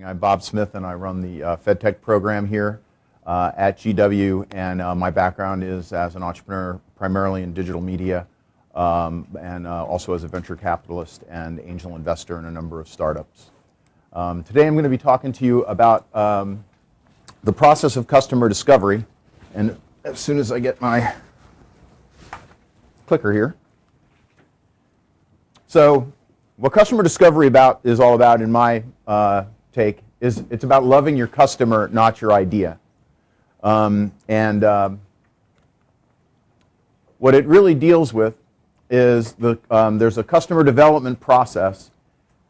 I'm Bob Smith, and I run the FedTech program here at GW, and my background is as an entrepreneur, primarily in digital media, and also as a venture capitalist and angel investor in a number of startups. Today I'm going to be talking to you about the process of customer discovery, and as soon as I get my clicker here. So what customer discovery is all about, in my take, is it's about loving your customer, not your idea. What it really deals with is there's a customer development process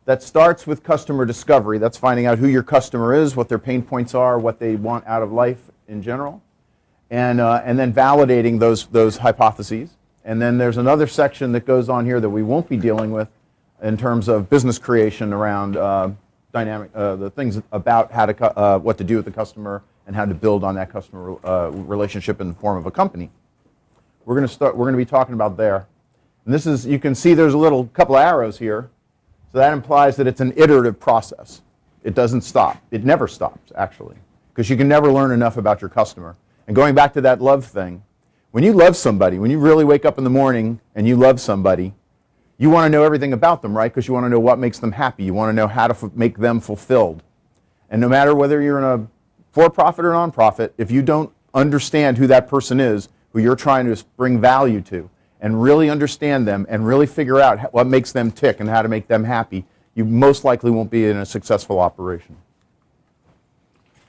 that starts with customer discovery. That's finding out who your customer is, what their pain points are, what they want out of life in general, and then validating those hypotheses. And then there's another section that goes on here that we won't be dealing with in terms of business creation around the things about how to what to do with the customer and how to build on that customer relationship in the form of a company. We're going to be talking about there. And this is, you can see there's a couple of arrows here. So that implies that it's an iterative process. It doesn't stop. It never stops, actually, because you can never learn enough about your customer. And going back to that love thing, when you love somebody, when you really wake up in the morning and you love somebody, you want to know everything about them, right? Because you want to know what makes them happy. You want to know how to make them fulfilled. And no matter whether you're in a for-profit or non-profit, if you don't understand who that person is, who you're trying to bring value to, and really understand them and really figure out what makes them tick and how to make them happy, you most likely won't be in a successful operation.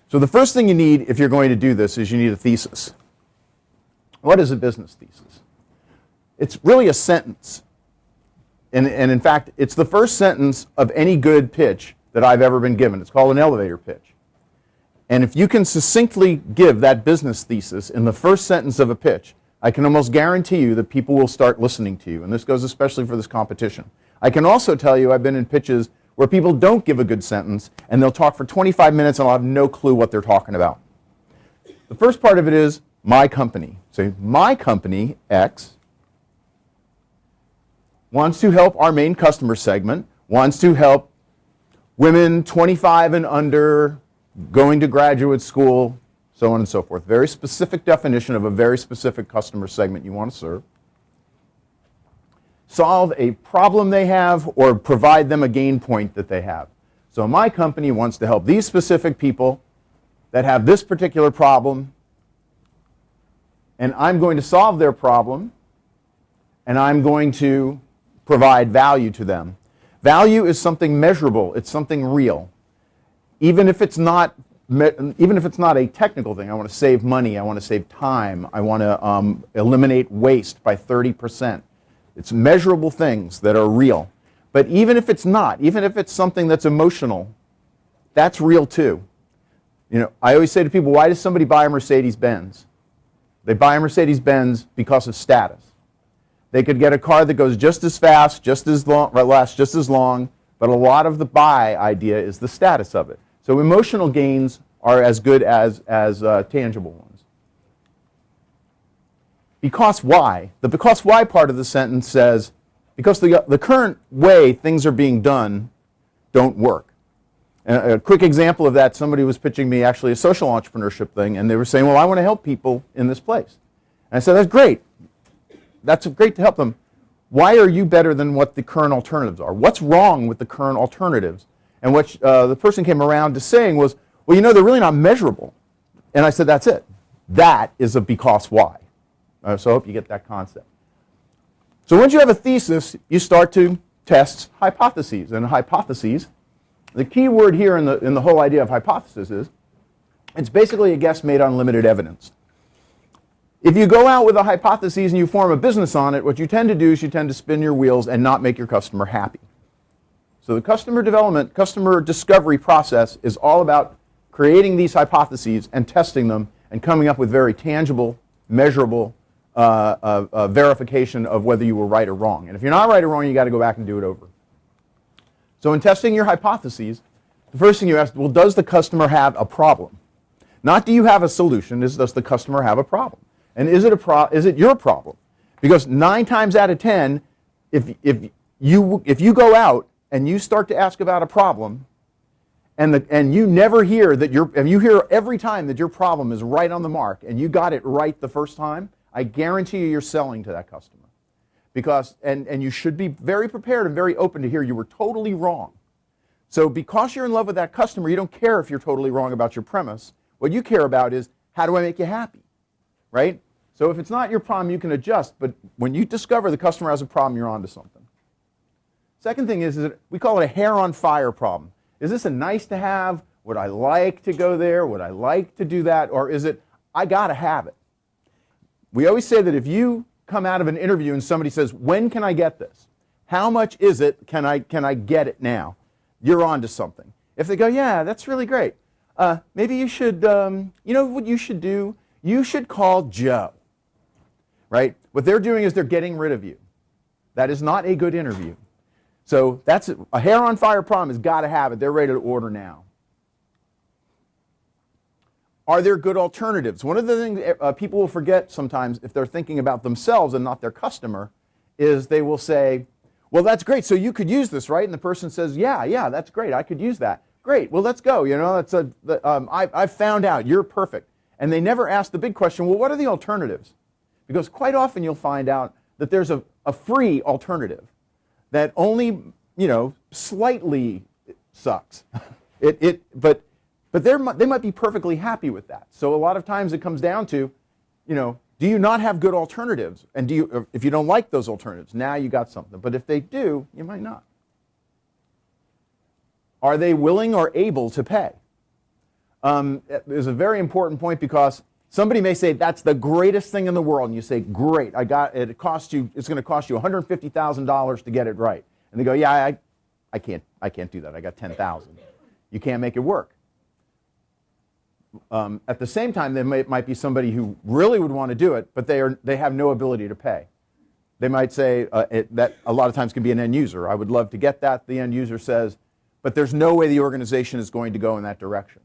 So the first thing you need if you're going to do this is you need a thesis. What is a business thesis? It's really a sentence. And in fact, it's the first sentence of any good pitch that I've ever been given. It's called an elevator pitch. And if you can succinctly give that business thesis in the first sentence of a pitch, I can almost guarantee you that people will start listening to you. And this goes especially for this competition. I can also tell you I've been in pitches where people don't give a good sentence, and they'll talk for 25 minutes and I'll have no clue what they're talking about. The first part of it is my company. So my company, X, wants to help our main customer segment, wants to help women 25 and under, going to graduate school, so on and so forth. Very specific definition of a very specific customer segment you want to serve. Solve a problem they have or provide them a gain point that they have. So my company wants to help these specific people that have this particular problem, and I'm going to solve their problem, and I'm going to provide value to them. Value is something measurable. It's something real. Even if it's not a technical thing. I want to save money. I want to save time. I want to eliminate waste by 30%. It's measurable things that are real. But even if it's not, even if it's something that's emotional, that's real too. You know, I always say to people, why does somebody buy a Mercedes-Benz? They buy a Mercedes-Benz because of status. They could get a car that goes just as fast, just as long, lasts just as long, but a lot of the buy idea is the status of it. So emotional gains are as good as tangible ones. Because why? The because why part of the sentence says, because the current way things are being done don't work. And a quick example of that, somebody was pitching me actually a social entrepreneurship thing, and they were saying, well, I want to help people in this place. And I said, that's great. That's great to help them. Why are you better than what the current alternatives are? What's wrong with the current alternatives? And what the person came around to saying was, well, you know, they're really not measurable. And I said, that's it. That is a because why. So I hope you get that concept. So once you have a thesis, you start to test hypotheses. And hypotheses, the key word here in the whole idea of hypothesis is, it's basically a guess made on limited evidence. If you go out with a hypothesis and you form a business on it, what you tend to do is you tend to spin your wheels and not make your customer happy. So the customer development, customer discovery process is all about creating these hypotheses and testing them and coming up with very tangible, measurable verification of whether you were right or wrong. And if you're not right or wrong, you got to go back and do it over. So in testing your hypotheses, the first thing you ask, well, does the customer have a problem? Not do you have a solution, does the customer have a problem? And is it your problem? Because 9 times out of 10, if you go out and you start to ask about a problem, and you never hear that and you hear every time that your problem is right on the mark and you got it right the first time, I guarantee you're selling to that customer. Because, and you should be very prepared and very open to hear you were totally wrong. So because you're in love with that customer, you don't care if you're totally wrong about your premise. What you care about is, how do I make you happy, right? So if it's not your problem, you can adjust, but when you discover the customer has a problem, you're onto something. Second thing is that we call it a hair on fire problem. Is this a nice to have? Would I like to go there? Would I like to do that? Or is it, I gotta have it? We always say that if you come out of an interview and somebody says, when can I get this? How much is it? Can I get it now? You're onto something. If they go, yeah, that's really great. Maybe you should, you know what you should do? You should call Joe, right? What they're doing is they're getting rid of you. That is not a good interview. So that's a hair on fire problem has got to have it. They're ready to order now. Are there good alternatives? One of the things people will forget sometimes if they're thinking about themselves and not their customer is they will say, well, that's great, so you could use this, right? And the person says, yeah, that's great, I could use that. Great, well, let's go. You know, I've found out, you're perfect. And they never ask the big question, well, what are the alternatives? Because quite often you'll find out that there's a free alternative that only, you know, slightly sucks. But they might be perfectly happy with that. So a lot of times it comes down to, you know, do you not have good alternatives? And if you don't like those alternatives, now you got something. But if they do, you might not. Are they willing or able to pay? Is a very important point because somebody may say that's the greatest thing in the world, and you say, great, I got it. It's going to cost you $150,000 to get it right. And they go, yeah, I can't do that. I got $10,000. You can't make it work. At the same time, there might be somebody who really would want to do it, but they have no ability to pay. They might say that a lot of times can be an end user. I would love to get that, the end user says, but there's no way the organization is going to go in that direction.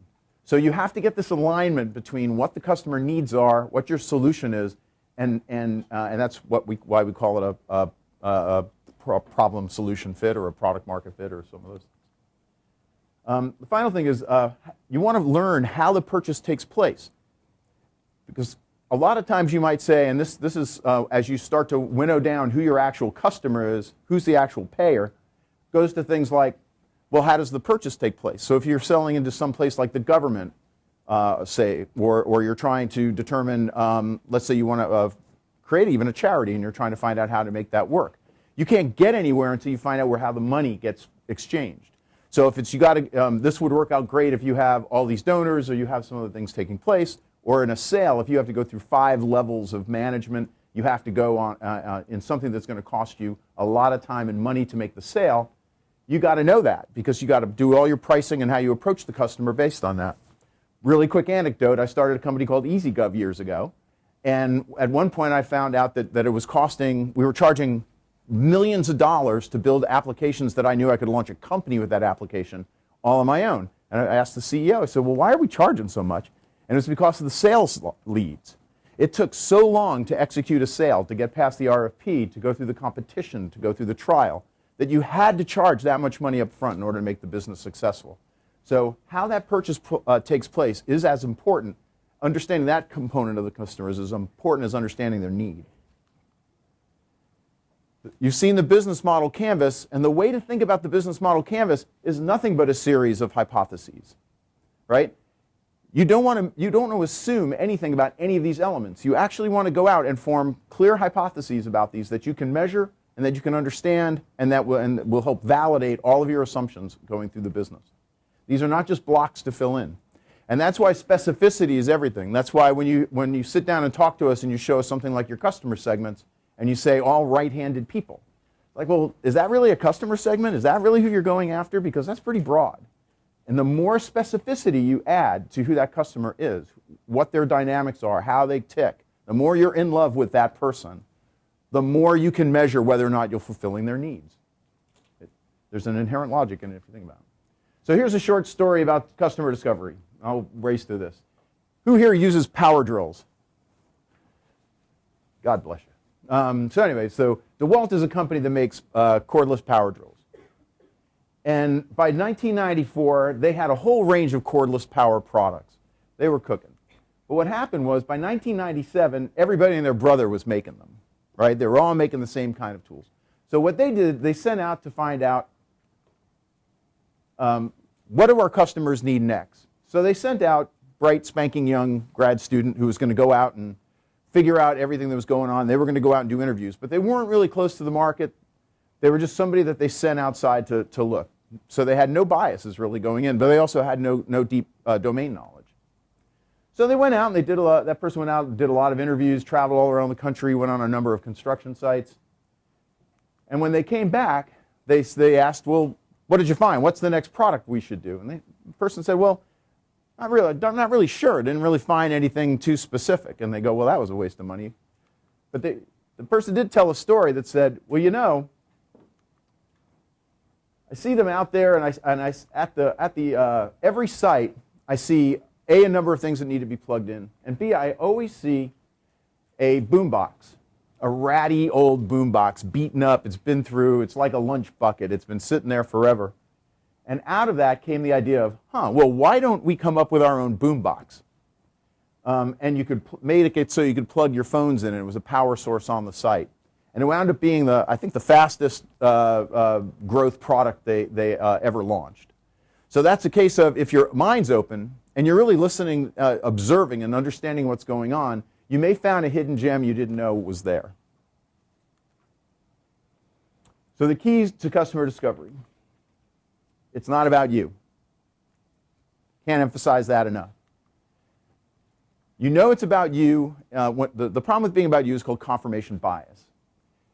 So you have to get this alignment between what the customer needs are, what your solution is, and that's why we call it a problem solution fit or a product market fit or some of those things. The final thing is you want to learn how the purchase takes place. Because a lot of times you might say, and this is as you start to winnow down who your actual customer is, who's the actual payer, goes to things like, well, how does the purchase take place? So if you're selling into some place like the government, say, or you're trying to determine, let's say you want to create even a charity and you're trying to find out how to make that work. You can't get anywhere until you find out how the money gets exchanged. So if it's this would work out great if you have all these donors or you have some other things taking place, or in a sale, if you have to go through 5 levels of management, you have to go on in something that's going to cost you a lot of time and money to make the sale. You got to know that because you got to do all your pricing and how you approach the customer based on that. Really quick anecdote, I started a company called EasyGov years ago, and at one point I found out that it was costing, we were charging millions of dollars to build applications that I knew I could launch a company with that application all on my own. And I asked the CEO, I said, well, why are we charging so much? And it was because of the sales leads. It took so long to execute a sale, to get past the RFP, to go through the competition, to go through the trial, that you had to charge that much money up front in order to make the business successful. So how that purchase takes place is as important. Understanding that component of the customer is as important as understanding their need. You've seen the business model canvas, and the way to think about the business model canvas is nothing but a series of hypotheses, right? You don't want to assume anything about any of these elements. You actually want to go out and form clear hypotheses about these that you can measure and that you can understand, and that will help validate all of your assumptions going through the business. These are not just blocks to fill in. And that's why specificity is everything. That's why when you sit down and talk to us and you show us something like your customer segments, and you say all right-handed people. Like, well, is that really a customer segment? Is that really who you're going after? Because that's pretty broad. And the more specificity you add to who that customer is, what their dynamics are, how they tick, the more you're in love with that person, the more you can measure whether or not you're fulfilling their needs. There's an inherent logic in it if you think about it. So here's a short story about customer discovery. I'll race through this. Who here uses power drills? God bless you. So anyway, so DeWalt is a company that makes cordless power drills. And by 1994, they had a whole range of cordless power products. They were cooking. But what happened was, by 1997, everybody and their brother was making them, right? They were all making the same kind of tools. So what they did, they sent out to find out, what do our customers need next? So they sent out bright, spanking young grad student who was going to go out and figure out everything that was going on. They were going to go out and do interviews, but they weren't really close to the market. They were just somebody that they sent outside to look. So they had no biases really going in, but they also had no deep domain knowledge. So they went out and they did that person went out and did a lot of interviews, traveled all around the country, went on a number of construction sites. And when they came back, they asked, well, what did you find? What's the next product we should do? And the person said, well, I'm not really sure. Didn't really find anything too specific. And they go, well, that was a waste of money. But the person did tell a story that said, well, you know, I see them out there, and at every site, I see A, a number of things that need to be plugged in, and B, I always see a boombox, a ratty old boombox, beaten up. It's been through. It's like a lunch bucket. It's been sitting there forever. And out of that came the idea of, well, why don't we come up with our own boombox? And you could make it so you could plug your phones in, and it was a power source on the site. And it wound up being, I think, the fastest growth product they ever launched. So that's a case of, if your mind's open and you're really listening, observing, and understanding what's going on, you may find a hidden gem you didn't know was there. So the keys to customer discovery. It's not about you. Can't emphasize that enough. You know it's about you. The problem with being about you is called confirmation bias.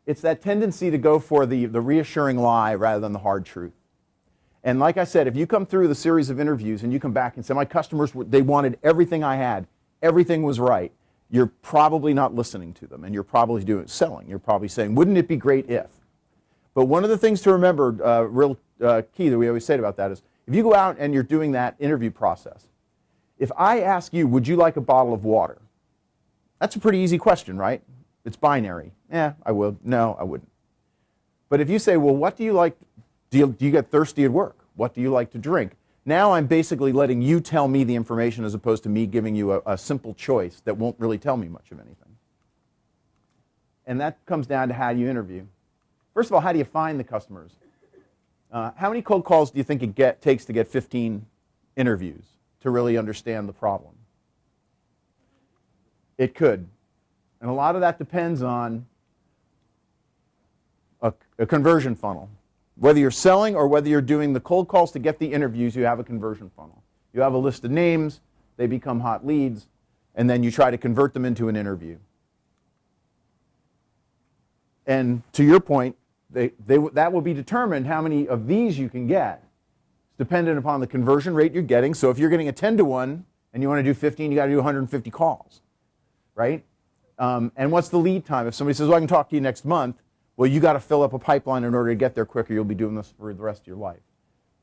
It's that tendency to go for the reassuring lie rather than the hard truth. And like I said, if you come through the series of interviews and you come back and say, my customers, they wanted everything I had, everything was right, you're probably not listening to them, and you're probably selling. You're probably saying, wouldn't it be great if? But one of the things to remember, real key that we always say about that is, if you go out and you're doing that interview process, if I ask you, would you like a bottle of water? That's a pretty easy question, right? It's binary. Yeah, I would. No, I wouldn't. But if you say, well, what do you like? Do you get thirsty at work? What do you like to drink? Now I'm basically letting you tell me the information as opposed to me giving you a simple choice that won't really tell me much of anything. And that comes down to how you interview. First of all, how do you find the customers? How many cold calls do you think it takes to get 15 interviews to really understand the problem? It could. And a lot of that depends on a conversion funnel. Whether you're selling or whether you're doing the cold calls to get the interviews, you have a conversion funnel. You have a list of names, they become hot leads, and then you try to convert them into an interview. And to your point, that will be determined how many of these you can get. It's dependent upon the conversion rate you're getting. So if you're getting a 10-to-1 and you want to do 15, you got to do 150 calls, right? And what's the lead time? If somebody says, well, I can talk to you next month, well, you got to fill up a pipeline in order to get there quicker. You'll be doing this for the rest of your life.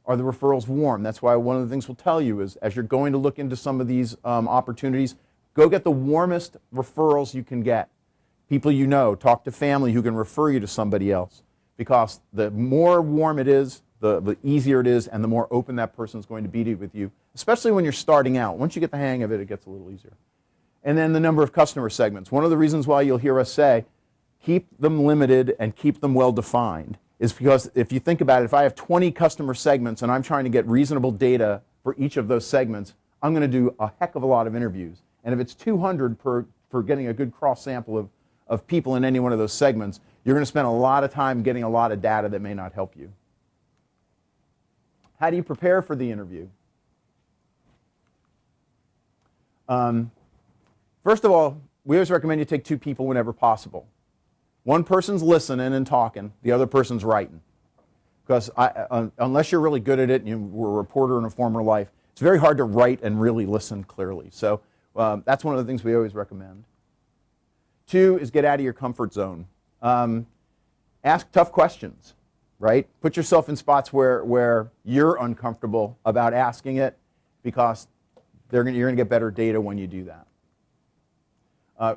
Are the referrals warm? That's why one of the things we'll tell you is, as you're going to look into some of these opportunities, go get the warmest referrals you can get. People you know, talk to family who can refer you to somebody else. Because the more warm it is, the easier it is, and the more open that person is going to be with you, especially when you're starting out. Once you get the hang of it, it gets a little easier. And then the number of customer segments. One of the reasons why you'll hear us say, keep them limited and keep them well defined, is because if you think about it, if I have 20 customer segments and I'm trying to get reasonable data for each of those segments, I'm going to do a heck of a lot of interviews. And if it's 200 for getting a good cross sample of people in any one of those segments, you're going to spend a lot of time getting a lot of data that may not help you. How do you prepare for the interview? First of all, we always recommend you take 2 people whenever possible. One person's listening and talking, the other person's writing. Because unless you're really good at it and you were a reporter in a former life, it's very hard to write and really listen clearly. So that's one of the things we always recommend. 2 is get out of your comfort zone. Ask tough questions, right? Put yourself in spots where you're uncomfortable about asking it, because you're going to get better data when you do that.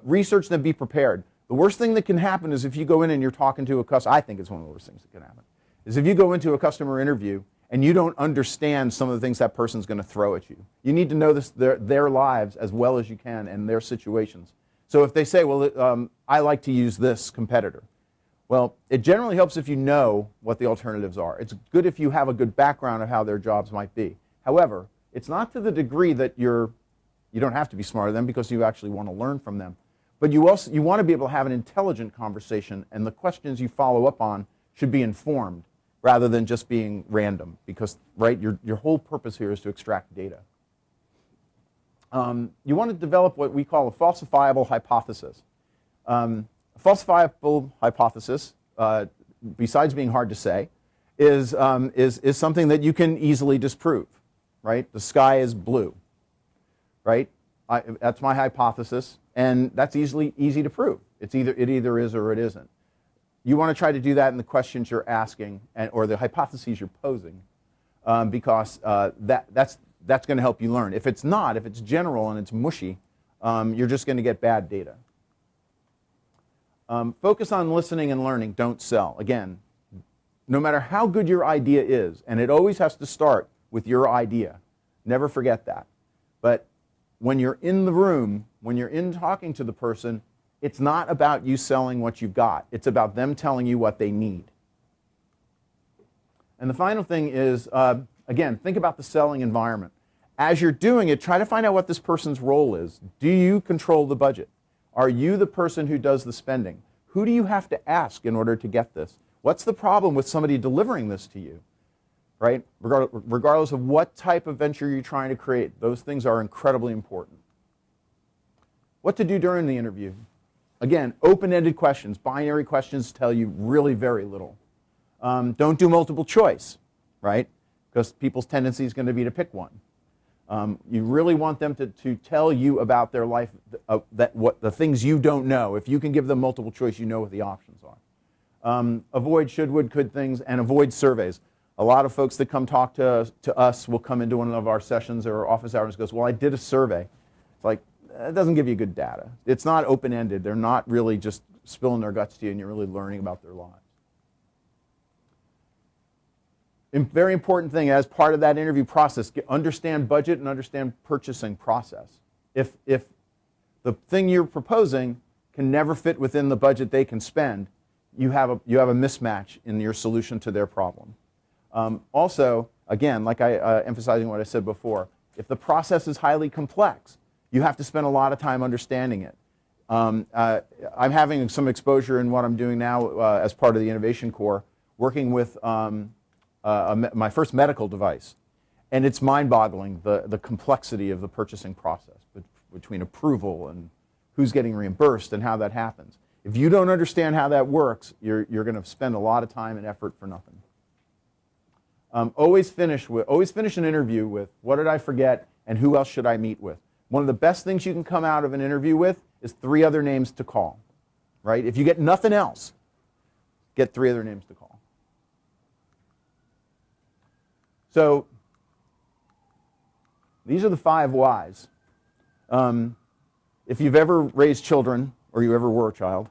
Research, then be prepared. The worst thing that can happen is if you go in and you're talking to a customer, I think it's one of the worst things that can happen, is if you go into a customer interview and you don't understand some of the things that person's going to throw at you. You need to know their lives as well as you can and their situations. So if they say, well, I like to use this competitor, well, it generally helps if you know what the alternatives are. It's good if you have a good background of how their jobs might be. However, it's not to the degree that you don't have to be smarter than them because you actually want to learn from them. But you want to be able to have an intelligent conversation, and the questions you follow up on should be informed rather than just being random, because your whole purpose here is to extract data. You want to develop what we call a falsifiable hypothesis. A falsifiable hypothesis, besides being hard to say, is something that you can easily disprove. Right? The sky is blue. Right? That's my hypothesis, and that's easy to prove. It either is or it isn't. You want to try to do that in the questions you're asking or the hypotheses you're posing, because that's going to help you learn. If it's not, if it's general and it's mushy, you're just going to get bad data. Focus on listening and learning. Don't sell. Again, no matter how good your idea is, and it always has to start with your idea. Never forget that. But when you're in the room, when you're in talking to the person, it's not about you selling what you've got. It's about them telling you what they need. And the final thing is, again, think about the selling environment. As you're doing it, try to find out what this person's role is. Do you control the budget? Are you the person who does the spending? Who do you have to ask in order to get this? What's the problem with somebody delivering this to you? Right? Regardless of what type of venture you're trying to create, those things are incredibly important. What to do during the interview? Again, open-ended questions. Binary questions tell you really very little. Don't do multiple choice, right? Because people's tendency is going to be to pick one. You really want them to tell you about their life, what the things you don't know. If you can give them multiple choice, you know what the options are. Avoid should, would, could things, and avoid surveys. A lot of folks that come talk to us will come into one of our sessions or office hours and goes, well, I did a survey. It's like, it doesn't give you good data. It's not open-ended. They're not really just spilling their guts to you, and you're really learning about their lives. Very important thing, as part of that interview process, understand budget and understand purchasing process. If the thing you're proposing can never fit within the budget they can spend, you have a mismatch in your solution to their problem. Also, again, like emphasizing what I said before, if the process is highly complex, you have to spend a lot of time understanding it. I'm having some exposure in what I'm doing now as part of the Innovation Core, working with my first medical device. And it's mind-boggling, the complexity of the purchasing process between approval and who's getting reimbursed and how that happens. If you don't understand how that works, you're going to spend a lot of time and effort for nothing. Always finish an interview with, what did I forget and who else should I meet with? One of the best things you can come out of an interview with is 3 other names to call, right? If you get nothing else, get 3 other names to call. So these are the 5 whys. If you've ever raised children, or you ever were a child,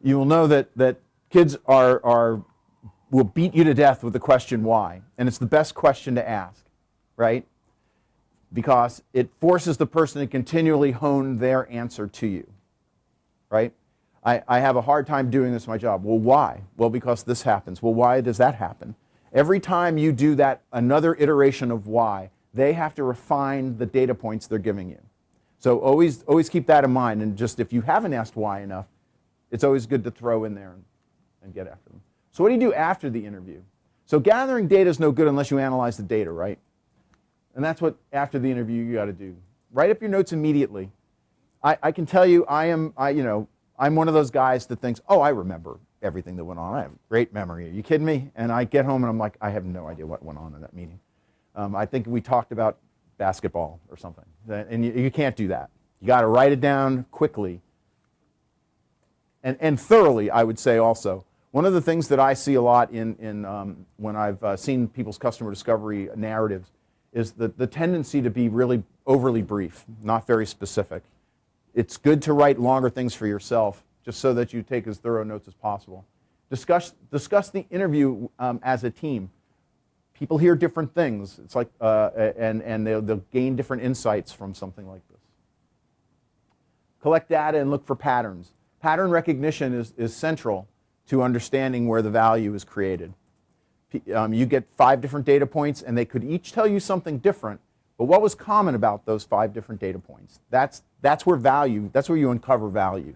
you will know that kids will beat you to death with the question why. And it's the best question to ask, right? Because it forces the person to continually hone their answer to you, right? I have a hard time doing this in my job. Well, why? Well, because this happens. Well, why does that happen? Every time you do that, another iteration of why, they have to refine the data points they're giving you. So always keep that in mind. And just if you haven't asked why enough, it's always good to throw in there and get after them. So what do you do after the interview? So gathering data is no good unless you analyze the data, right? And that's what after the interview you got to do. Write up your notes immediately. I can tell you I'm one of those guys that thinks, oh, I remember everything that went on. I have great memory. Are you kidding me? And I get home and I'm like, I have no idea what went on in that meeting. I think we talked about basketball or something. And you can't do that. You got to write it down quickly and thoroughly, I would say also. One of the things that I see a lot when I've seen people's customer discovery narratives is the tendency to be really overly brief, not very specific. It's good to write longer things for yourself, just so that you take as thorough notes as possible. Discuss the interview as a team. People hear different things. It's like, and they'll gain different insights from something like this. Collect data and look for patterns. Pattern recognition is central to understanding where the value is created. You get 5 different data points, and they could each tell you something different, but what was common about those 5 different data points? That's where you uncover value.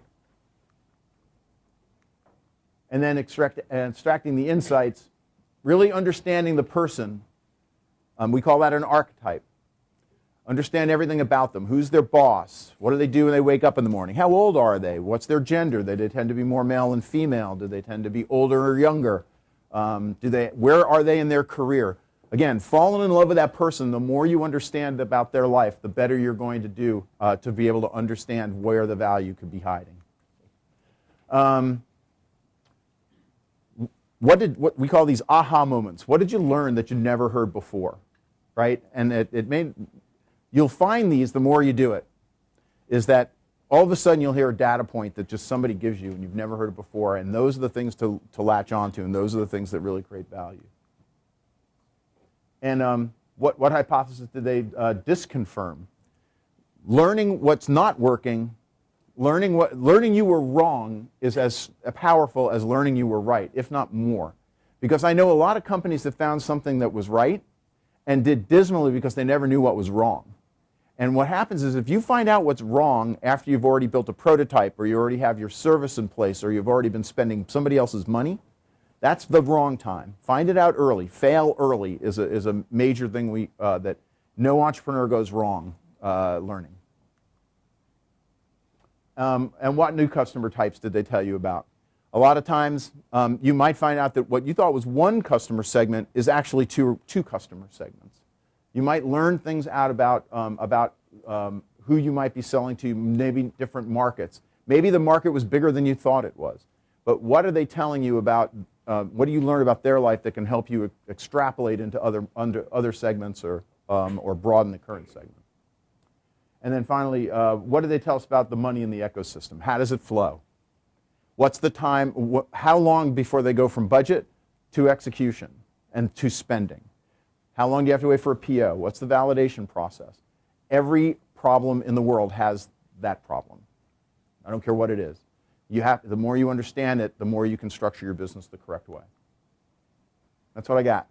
And then extracting the insights, really understanding the person. We call that an archetype. Understand everything about them. Who's their boss? What do they do when they wake up in the morning? How old are they? What's their gender? Do they tend to be more male than female? Do they tend to be older or younger? Where are they in their career? Again, falling in love with that person, the more you understand about their life, the better you're going to do to be able to understand where the value could be hiding. What we call these aha moments. What did you learn that you never heard before, right? And you'll find these the more you do it, is that all of a sudden you'll hear a data point that just somebody gives you and you've never heard it before, and those are the things to latch onto, and those are the things that really create value. And what hypothesis did they disconfirm? Learning what's not working, learning you were wrong is as powerful as learning you were right, if not more. Because I know a lot of companies that found something that was right and did dismally because they never knew what was wrong. And what happens is if you find out what's wrong after you've already built a prototype, or you already have your service in place, or you've already been spending somebody else's money, that's the wrong time. Find it out early. Fail early is a major thing that no entrepreneur goes wrong learning. And what new customer types did they tell you about? A lot of times you might find out that what you thought was one customer segment is actually two customer segments. You might learn things out about who you might be selling to, maybe different markets. Maybe the market was bigger than you thought it was. But what are they telling you about, what do you learn about their life that can help you extrapolate into other segments or broaden the current segment? And then finally, what do they tell us about the money in the ecosystem? How does it flow? What's the time, how long before they go from budget to execution and to spending? How long do you have to wait for a PO? What's the validation process? Every problem in the world has that problem. I don't care what it is. The more you understand it, the more you can structure your business the correct way. That's what I got.